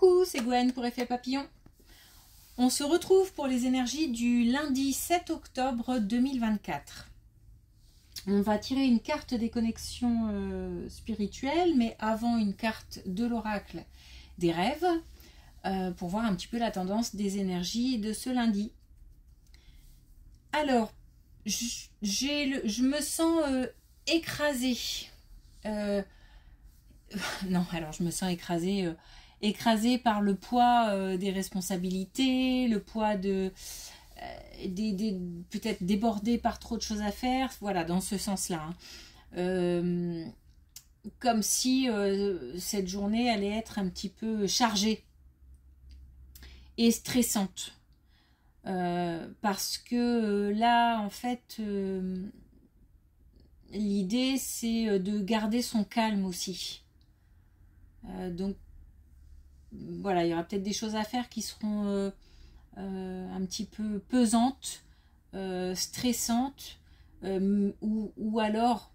Coucou, c'est Gwen pour Effet Papillon. On se retrouve pour les énergies du lundi 7 octobre 2024. On va tirer une carte des connexions spirituelles, mais avant une carte de l'oracle des rêves, pour voir un petit peu la tendance des énergies de ce lundi. Alors, je me sens écrasée. Non, alors je me sens écrasée par le poids des responsabilités, le poids peut-être débordée par trop de choses à faire, voilà, dans ce sens-là. Hein. Comme si cette journée allait être un petit peu chargée et stressante. Parce que là, en fait, l'idée, c'est de garder son calme aussi. Donc, voilà, il y aura peut-être des choses à faire qui seront un petit peu pesantes, stressantes, ou alors,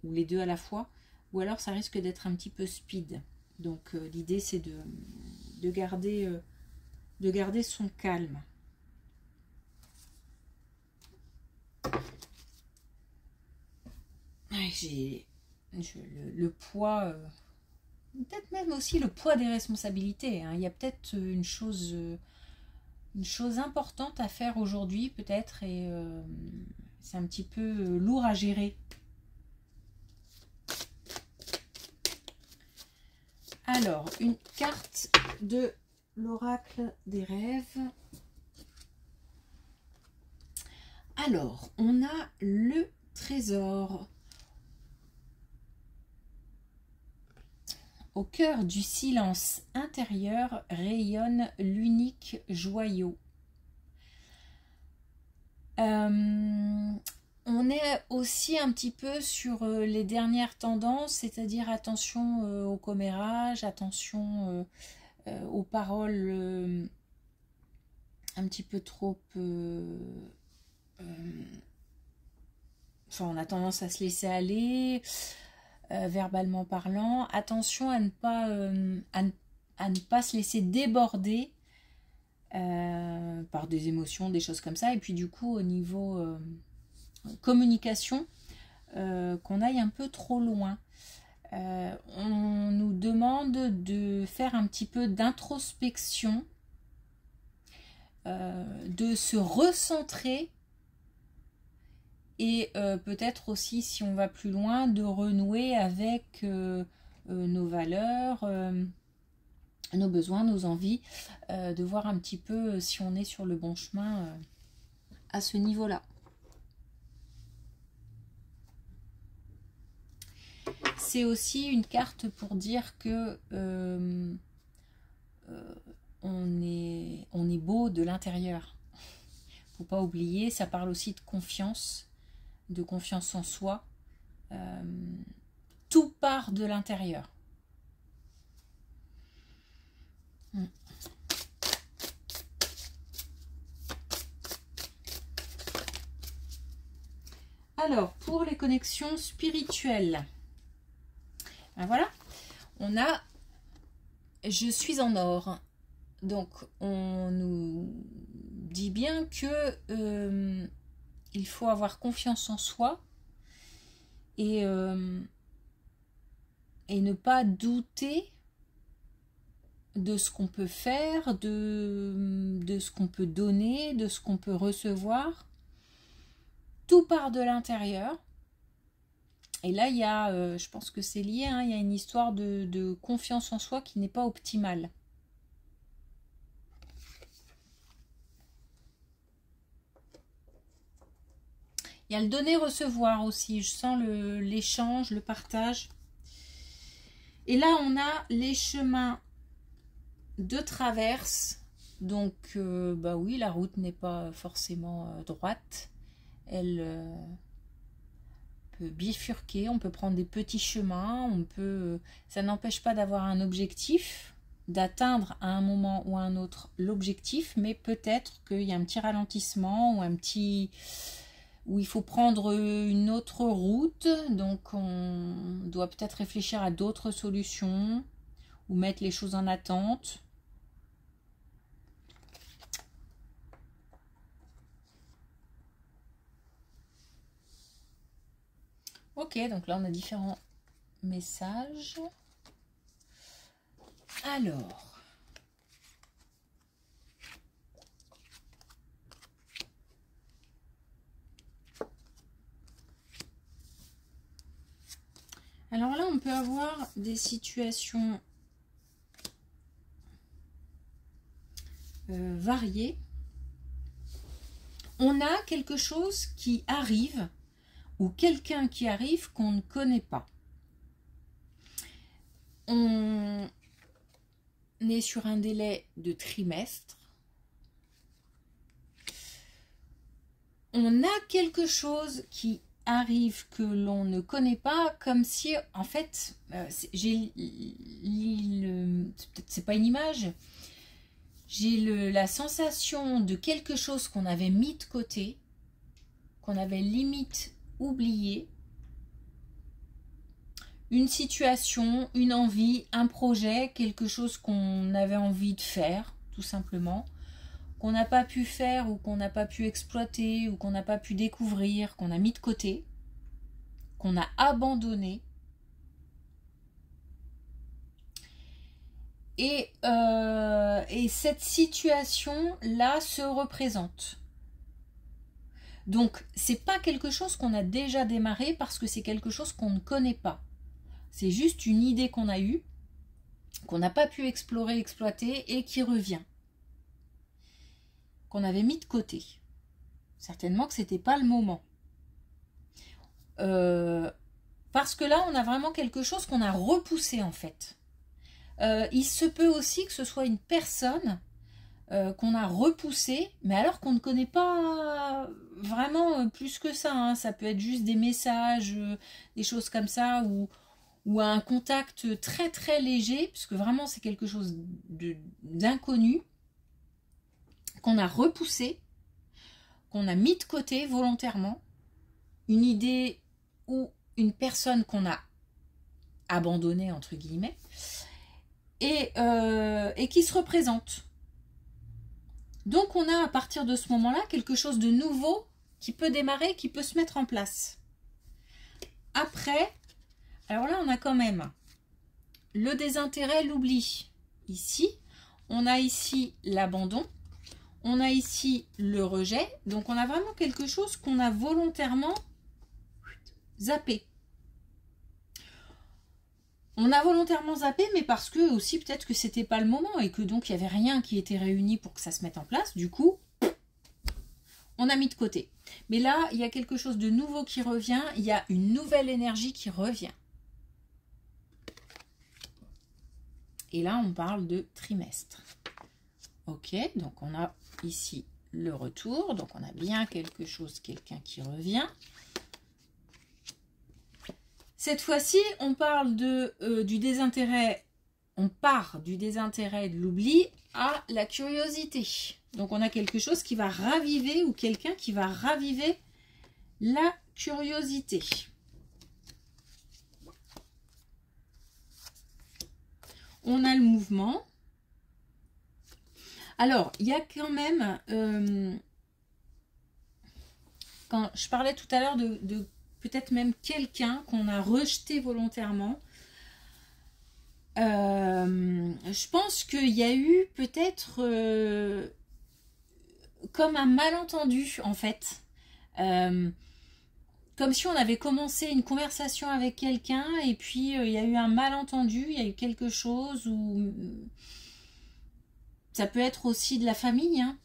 ou les deux à la fois, ou alors ça risque d'être un petit peu speed. Donc, l'idée, c'est de garder son calme. J'ai le poids, peut-être même aussi le poids des responsabilités. Hein. Il y a peut-être une chose importante à faire aujourd'hui, peut-être, et c'est un petit peu lourd à gérer. Alors, une carte de l'oracle des rêves. Alors, on a le trésor. Au cœur du silence intérieur rayonne l'unique joyau. On est aussi un petit peu sur les dernières tendances, c'est-à-dire attention au commérage, attention aux paroles un petit peu trop... enfin, on a tendance à se laisser aller... verbalement parlant, attention à ne pas se laisser déborder par des émotions, des choses comme ça, et puis du coup au niveau communication, qu'on aille un peu trop loin. On nous demande de faire un petit peu d'introspection, de se recentrer. Et peut-être aussi, si on va plus loin, de renouer avec nos valeurs, nos besoins, nos envies, de voir un petit peu si on est sur le bon chemin à ce niveau-là. C'est aussi une carte pour dire que on est beau de l'intérieur. Faut pas oublier, ça parle aussi de confiance en soi. Tout part de l'intérieur. Alors, pour les connexions spirituelles, ben voilà, on a « Je suis en or ». Donc, on nous dit bien que il faut avoir confiance en soi et ne pas douter de ce qu'on peut faire, de ce qu'on peut donner, de ce qu'on peut recevoir. Tout part de l'intérieur. Et là, il y a, je pense que c'est lié, hein, il y a une histoire de confiance en soi qui n'est pas optimale. Il y a le donner-recevoir aussi. Je sens l'échange, le partage. Et là, on a les chemins de traverse. Donc, bah oui, la route n'est pas forcément droite. Elle peut bifurquer. On peut prendre des petits chemins. Ça n'empêche pas d'avoir un objectif, d'atteindre à un moment ou à un autre l'objectif. Mais peut-être qu'il y a un petit ralentissement ou où il faut prendre une autre route, donc on doit peut-être réfléchir à d'autres solutions ou mettre les choses en attente. Ok, donc là on a différents messages. Alors. Alors là, on peut avoir des situations variées. On a quelque chose qui arrive ou quelqu'un qui arrive qu'on ne connaît pas. On est sur un délai de trimestre. On a quelque chose qui arrive que l'on ne connaît pas, comme si, en fait, c'est pas une image, j'ai la sensation de quelque chose qu'on avait mis de côté, qu'on avait limite oublié, une situation, une envie, un projet, quelque chose qu'on avait envie de faire, tout simplement, qu'on n'a pas pu faire ou qu'on n'a pas pu exploiter ou qu'on n'a pas pu découvrir, qu'on a mis de côté, qu'on a abandonné. Et cette situation-là se représente. Donc, c'est pas quelque chose qu'on a déjà démarré parce que c'est quelque chose qu'on ne connaît pas. C'est juste une idée qu'on a eue, qu'on n'a pas pu explorer, exploiter et qui revient. Qu'on avait mis de côté. Certainement que c'était pas le moment. Parce que là, on a vraiment quelque chose qu'on a repoussé en fait. Il se peut aussi que ce soit une personne qu'on a repoussée, mais alors qu'on ne connaît pas vraiment plus que ça. Hein. Ça peut être juste des messages, des choses comme ça, ou un contact très très léger, puisque vraiment c'est quelque chose d'inconnu, qu'on a repoussé, qu'on a mis de côté volontairement, une idée ou une personne qu'on a abandonnée, entre guillemets, et qui se représente. Donc on a à partir de ce moment-là quelque chose de nouveau qui peut démarrer, qui peut se mettre en place. Après, alors là on a quand même le désintérêt, l'oubli. Ici, on a ici l'abandon, on a ici le rejet. Donc on a vraiment quelque chose qu'on a volontairement zappé. On a volontairement zappé, mais parce que aussi peut-être que c'était pas le moment et que donc il n'y avait rien qui était réuni pour que ça se mette en place. Du coup, on a mis de côté. Mais là, il y a quelque chose de nouveau qui revient. Il y a une nouvelle énergie qui revient. Et là, on parle de trimestre. Ok, donc on a ici le retour. Donc on a bien quelque chose, quelqu'un qui revient. Cette fois-ci, on parle du désintérêt, on part du désintérêt et de l'oubli à la curiosité. Donc on a quelque chose qui va raviver ou quelqu'un qui va raviver la curiosité. On a le mouvement. Alors, il y a quand même, quand je parlais tout à l'heure de peut-être même quelqu'un qu'on a rejeté volontairement. Je pense qu'il y a eu peut-être comme un malentendu en fait. Comme si on avait commencé une conversation avec quelqu'un et puis il y a eu un malentendu, il y a eu quelque chose où ça peut être aussi de la famille, hein.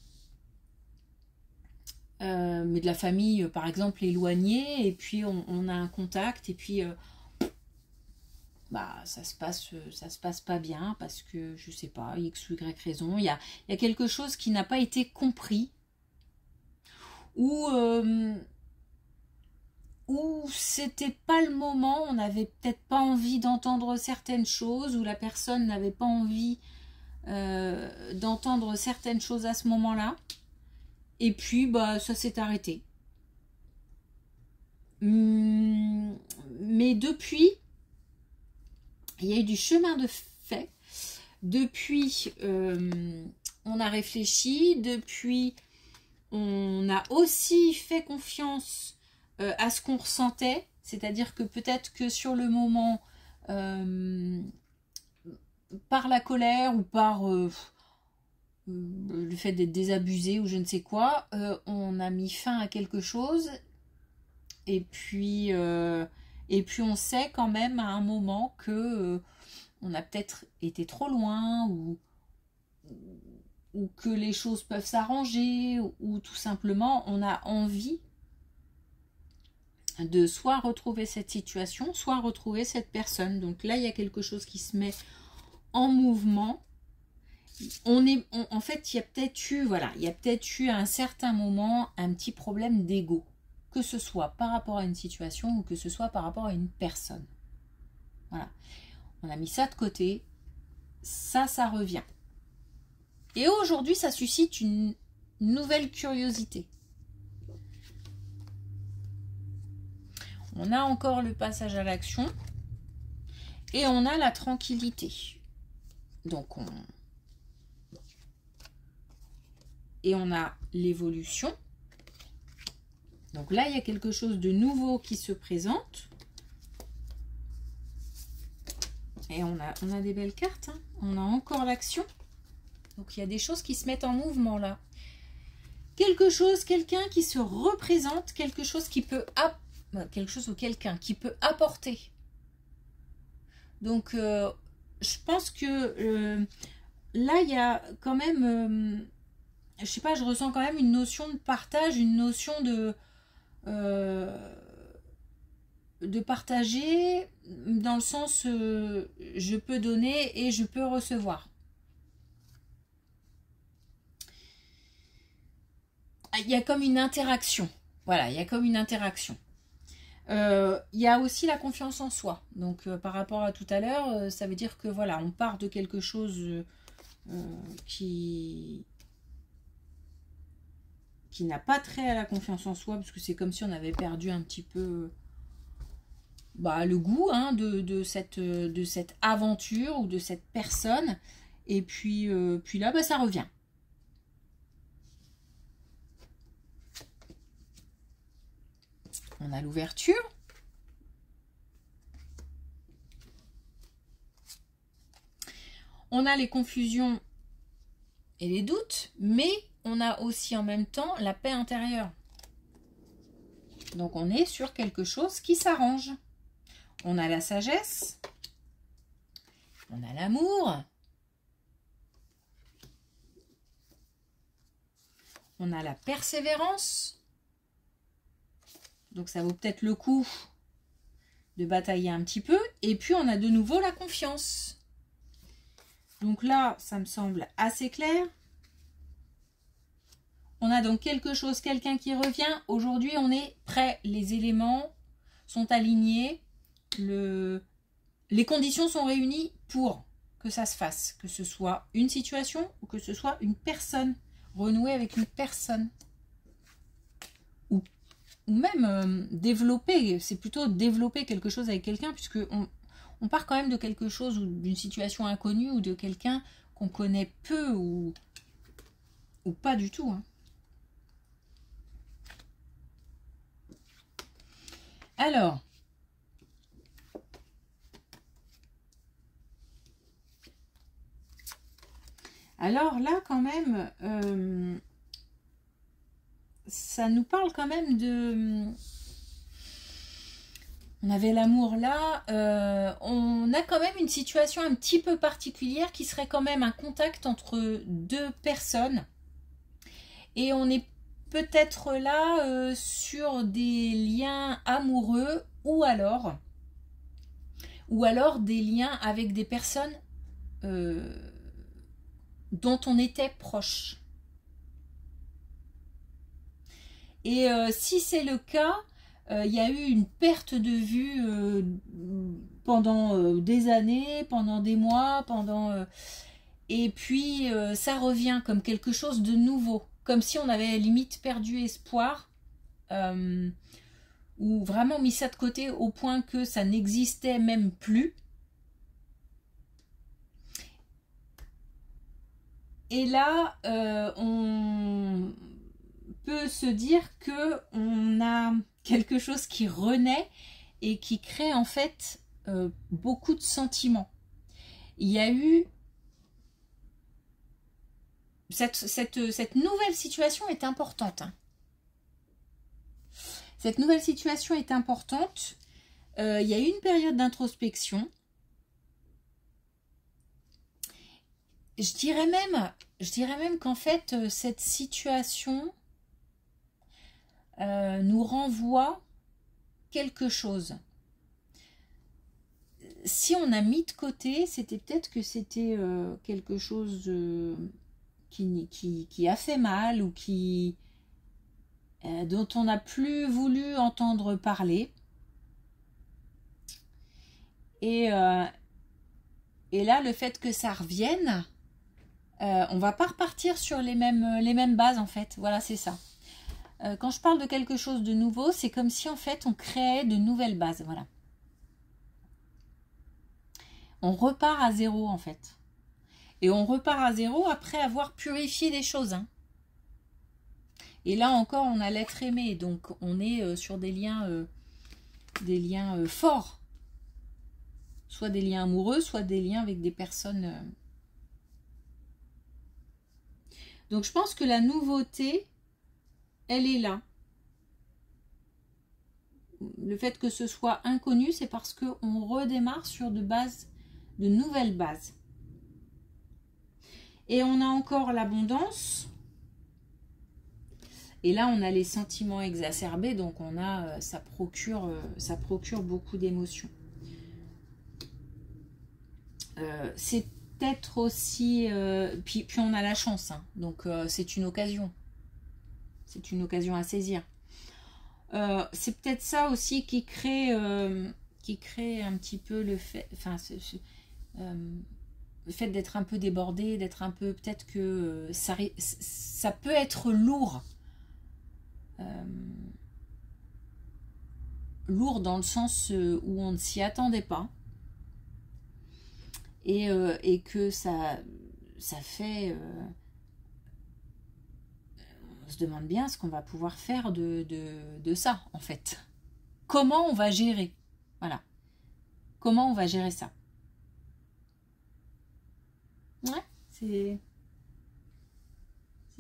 Mais de la famille par exemple éloignée, et puis on a un contact et puis bah ça se passe pas bien parce que je sais pas, X ou Y raison, il y a quelque chose qui n'a pas été compris ou c'était pas le moment, on n'avait peut-être pas envie d'entendre certaines choses, ou la personne n'avait pas envie d'entendre certaines choses à ce moment-là. Et puis, bah, ça s'est arrêté. Mais depuis, il y a eu du chemin de fait. Depuis, on a réfléchi. Depuis, on a aussi fait confiance à ce qu'on ressentait. C'est-à-dire que peut-être que sur le moment, par la colère ou par le fait d'être désabusé ou je ne sais quoi, on a mis fin à quelque chose et puis on sait quand même à un moment que on a peut-être été trop loin ou que les choses peuvent s'arranger ou tout simplement on a envie de soit retrouver cette situation, soit retrouver cette personne. Donc là, il y a quelque chose qui se met en mouvement. En fait, il y a peut-être eu, voilà, il y a peut-être eu à un certain moment un petit problème d'ego, que ce soit par rapport à une situation ou que ce soit par rapport à une personne. Voilà, on a mis ça de côté, ça revient. Et aujourd'hui, ça suscite une nouvelle curiosité. On a encore le passage à l'action et on a la tranquillité. Donc on a l'évolution. Donc là, il y a quelque chose de nouveau qui se présente. Et on a des belles cartes. Hein. On a encore l'action. Donc il y a des choses qui se mettent en mouvement là. Quelque chose, quelqu'un qui se représente, quelque chose qui peut quelque chose ou quelqu'un qui peut apporter. Donc je pense que là il y a quand même je sais pas, je ressens quand même une notion de partage, une notion de partager dans le sens je peux donner et je peux recevoir. Il y a comme une interaction. Voilà, il y a comme une interaction. Il y a aussi la confiance en soi. Donc par rapport à tout à l'heure, ça veut dire que voilà, on part de quelque chose qui n'a pas trait à la confiance en soi, parce que c'est comme si on avait perdu un petit peu le goût hein, de cette aventure ou de cette personne. Et puis là, ça revient. On a l'ouverture. On a les confusions et les doutes, mais on a aussi en même temps la paix intérieure. Donc on est sur quelque chose qui s'arrange. On a la sagesse. On a l'amour. On a la persévérance. Donc ça vaut peut-être le coup de batailler un petit peu. Et puis on a de nouveau la confiance. Donc là, ça me semble assez clair. On a donc quelque chose, quelqu'un qui revient. Aujourd'hui, on est prêt. Les éléments sont alignés. Les conditions sont réunies pour que ça se fasse. Que ce soit une situation ou que ce soit une personne. Renouer avec une personne. Ou même développer, c'est plutôt développer quelque chose avec quelqu'un, puisque on part quand même de quelque chose ou d'une situation inconnue ou de quelqu'un qu'on connaît peu ou pas du tout. Hein. Alors, là quand même, ça nous parle quand même de... On avait l'amour là, on a quand même une situation un petit peu particulière qui serait quand même un contact entre deux personnes. Et on est peut-être là sur des liens amoureux ou alors des liens avec des personnes dont on était proche. Et si c'est le cas, il y a eu une perte de vue pendant des années, pendant des mois, et puis ça revient comme quelque chose de nouveau, comme si on avait limite perdu espoir, ou vraiment mis ça de côté au point que ça n'existait même plus. Et là, on peut se dire que on a quelque chose qui renaît et qui crée en fait beaucoup de sentiments. Il y a eu cette nouvelle situation est importante. Hein. Cette nouvelle situation est importante. Il y a eu une période d'introspection. Je dirais même qu'en fait, cette situation nous renvoie quelque chose. Si on a mis de côté, c'était peut-être que c'était quelque chose qui a fait mal ou dont on n'a plus voulu entendre parler. Et là, le fait que ça revienne, on va pas repartir sur les mêmes bases en fait. Voilà, c'est ça. Quand je parle de quelque chose de nouveau, c'est comme si en fait on créait de nouvelles bases. Voilà. On repart à zéro en fait. Et on repart à zéro après avoir purifié des choses. Hein. Et là encore, on a l'être aimé. Donc on est sur des liens forts. Soit des liens amoureux, soit des liens avec des personnes. Donc je pense que la nouveauté, elle est là. Le fait que ce soit inconnu, c'est parce qu'on redémarre sur de nouvelles bases. Et on a encore l'abondance. Et là, on a les sentiments exacerbés, donc on a, ça procure beaucoup d'émotions. C'est peut-être aussi... puis on a la chance, hein, donc c'est une occasion. C'est une occasion à saisir. C'est peut-être ça aussi qui crée un petit peu le fait... Enfin, le fait d'être un peu débordé, d'être un peu... Peut-être que ça peut être lourd. Lourd dans le sens où on ne s'y attendait pas. Et que ça fait... on se demande bien ce qu'on va pouvoir faire de ça, en fait. Comment on va gérer? Voilà. Comment on va gérer ça? Ouais, c'est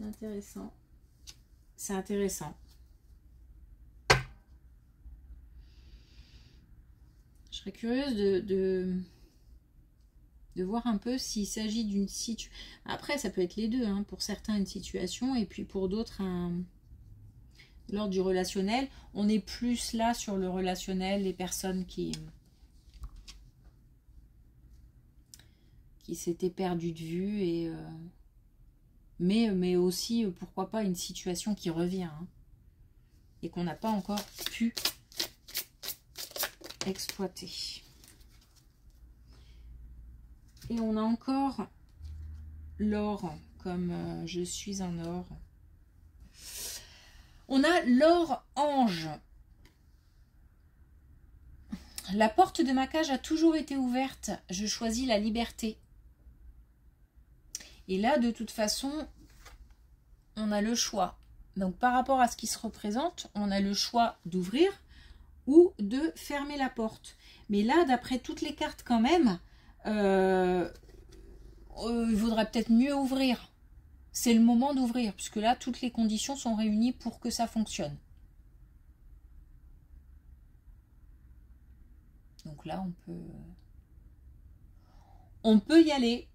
intéressant. C'est intéressant. Je serais curieuse de voir un peu s'il s'agit d'une situation. Après, ça peut être les deux. Hein. Pour certains, une situation, et puis pour d'autres, lors du relationnel. On est plus là sur le relationnel, les personnes qui s'étaient perdues de vue. Et, mais aussi, pourquoi pas, une situation qui revient. Hein, et qu'on n'a pas encore pu exploiter. Et on a encore l'or, comme je suis en or. On a l'or ange. La porte de ma cage a toujours été ouverte. Je choisis la liberté. Et là, de toute façon, on a le choix. Donc, par rapport à ce qui se représente, on a le choix d'ouvrir ou de fermer la porte. Mais là, d'après toutes les cartes quand même, il vaudrait peut-être mieux ouvrir. C'est le moment d'ouvrir, puisque là, toutes les conditions sont réunies pour que ça fonctionne. Donc là, on peut y aller.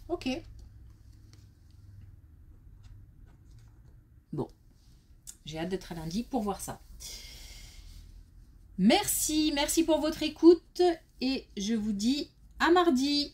Ok. Bon. J'ai hâte d'être à lundi pour voir ça. Merci pour votre écoute et je vous dis à mardi.